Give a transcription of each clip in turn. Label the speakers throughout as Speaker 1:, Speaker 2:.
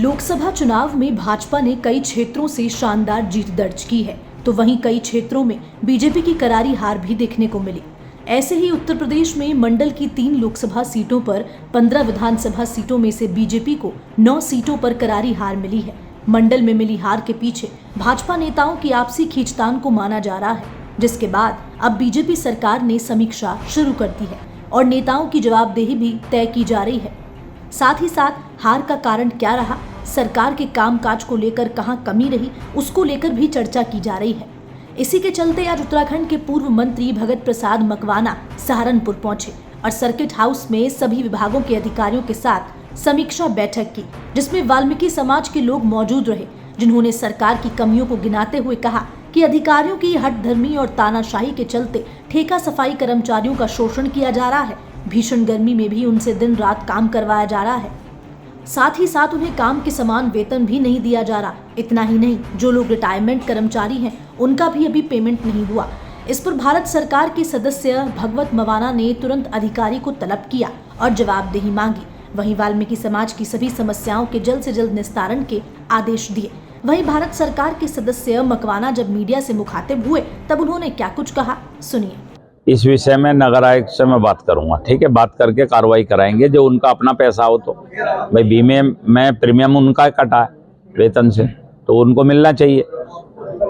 Speaker 1: लोकसभा चुनाव में भाजपा ने कई क्षेत्रों से शानदार जीत दर्ज की है, तो वहीं कई क्षेत्रों में बीजेपी की करारी हार भी देखने को मिली। ऐसे ही उत्तर प्रदेश में मंडल की 3 लोकसभा सीटों पर 15 विधानसभा सीटों में से बीजेपी को 9 सीटों पर करारी हार मिली है। मंडल में मिली हार के पीछे भाजपा नेताओं की आपसी खींचतान को माना जा रहा है, जिसके बाद अब बीजेपी सरकार ने समीक्षा शुरू कर दी है और नेताओं की जवाबदेही भी तय की जा रही है। साथ ही साथ हार का कारण क्या रहा, सरकार के कामकाज को लेकर कहां कमी रही, उसको लेकर भी चर्चा की जा रही है। इसी के चलते आज उत्तराखंड के पूर्व मंत्री भगत प्रसाद मकवाना सहारनपुर पहुंचे और सर्किट हाउस में सभी विभागों के अधिकारियों के साथ समीक्षा बैठक की, जिसमें वाल्मीकि समाज के लोग मौजूद रहे, जिन्होंने सरकार की कमियों को गिनाते हुए कहा कि अधिकारियों की हठधर्मी और तानाशाही के चलते ठेका सफाई कर्मचारियों का शोषण किया जा रहा है। भीषण गर्मी में भी उनसे दिन रात काम करवाया जा रहा है। साथ ही साथ उन्हें काम के समान वेतन भी नहीं दिया जा रहा। इतना ही नहीं, जो लोग रिटायरमेंट कर्मचारी हैं उनका भी अभी पेमेंट नहीं हुआ। इस पर भारत सरकार के सदस्य भगवत मवाना ने तुरंत अधिकारी को तलब किया और जवाबदेही मांगी। वहीं वाल्मीकि समाज की सभी समस्याओं के जल्द से जल्द निस्तारण के आदेश दिए। वहीं भारत सरकार के सदस्य मकवाना जब मीडिया से मुखातिब हुए तब उन्होंने क्या कुछ कहा, सुनिए।
Speaker 2: इस विषय में नगर आयुक्त से मैं बात करूंगा, ठीक है। बात करके कार्रवाई कराएंगे। जो उनका अपना पैसा हो तो भाई बीमे में प्रीमियम उनका कटा है वेतन से, तो उनको मिलना चाहिए।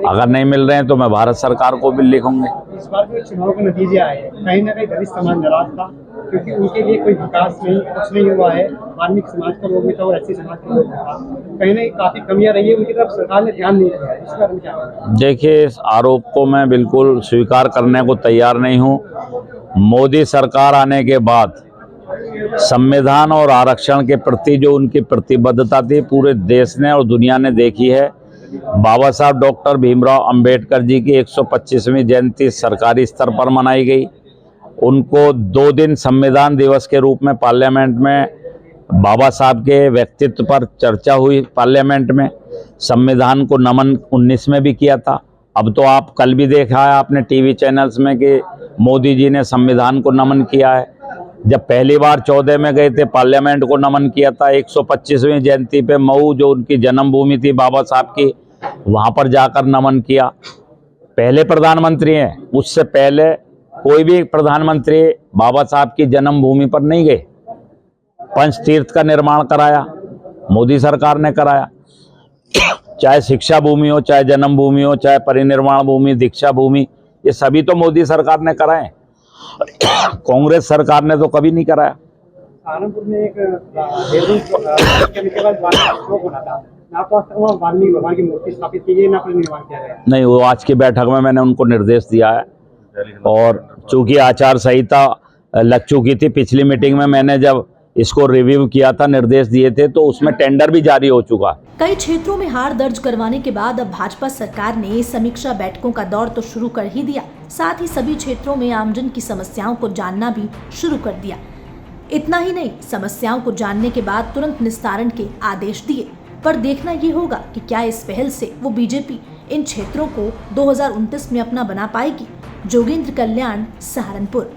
Speaker 2: अगर नहीं मिल रहे हैं तो मैं भारत सरकार को भी लिखूंगे।
Speaker 3: इस बार जो चुनाव का नतीजे आए कहीं ना कहीं दलित समाज नाराज था, क्योंकि उनके लिए कोई विकास नहीं, कुछ नहीं हुआ है। वाल्मीकि समाज का लोग भी था और एससी समाज का लोग था, कहीं ना कहीं काफी कमियां रही है, उनकी तरफ सरकार ने ध्यान नहीं दिया। इस बारे में क्या है?
Speaker 2: देखिए, इस आरोप को मैं बिल्कुल स्वीकार करने को तैयार नहीं हूँ। मोदी सरकार आने के बाद संविधान और आरक्षण के प्रति जो उनकी प्रतिबद्धता थी पूरे देश ने और दुनिया ने देखी है। बाबा साहब डॉक्टर भीमराव अंबेडकर जी की 125वीं जयंती सरकारी स्तर पर मनाई गई। उनको 2 दिन संविधान दिवस के रूप में पार्लियामेंट में बाबा साहब के व्यक्तित्व पर चर्चा हुई। पार्लियामेंट में संविधान को नमन 19 में भी किया था। अब तो आप कल भी देखा है आपने टीवी चैनल्स में कि मोदी जी ने संविधान को नमन किया है। जब पहली बार 14 में गए थे पार्लियामेंट को नमन किया था 125वीं जयंती पे। मऊ जो उनकी जन्मभूमि थी बाबा साहब की, वहाँ पर जाकर नमन किया। पहले प्रधानमंत्री हैं, उससे पहले कोई भी प्रधानमंत्री बाबा साहब की जन्मभूमि पर नहीं गए। पंचतीर्थ का निर्माण कराया मोदी सरकार ने कराया। चाहे शिक्षा भूमि हो, चाहे जन्मभूमि हो, चाहे परिनिर्वाण भूमि, दीक्षा भूमि, ये सभी तो मोदी सरकार ने कराए। कांग्रेस सरकार ने तो कभी नहीं कराया।
Speaker 3: सहारनपुर में एक वाल्मीकि भगवान की मूर्ति स्थापित की गई, ना परिनिर्वाण किया गया।
Speaker 2: नहीं, वो आज की बैठक में मैंने उनको निर्देश दिया है, और चूंकि आचार संहिता लग चुकी थी पिछली मीटिंग में, मैंने जब इसको रिव्यू किया था, निर्देश दिए थे, तो उसमें टेंडर भी जारी हो चुका।
Speaker 1: कई क्षेत्रों में हार दर्ज करवाने के बाद अब भाजपा सरकार ने समीक्षा बैठकों का दौर तो शुरू कर ही दिया, साथ ही सभी क्षेत्रों में आमजन की समस्याओं को जानना भी शुरू कर दिया। इतना ही नहीं, समस्याओं को जानने के बाद तुरंत निस्तारण के आदेश दिए। पर देखना ये होगा कि क्या इस पहल से वो बीजेपी इन क्षेत्रों को 2029 में अपना बना पाएगी। जोगेंद्र कल्याण, सहारनपुर।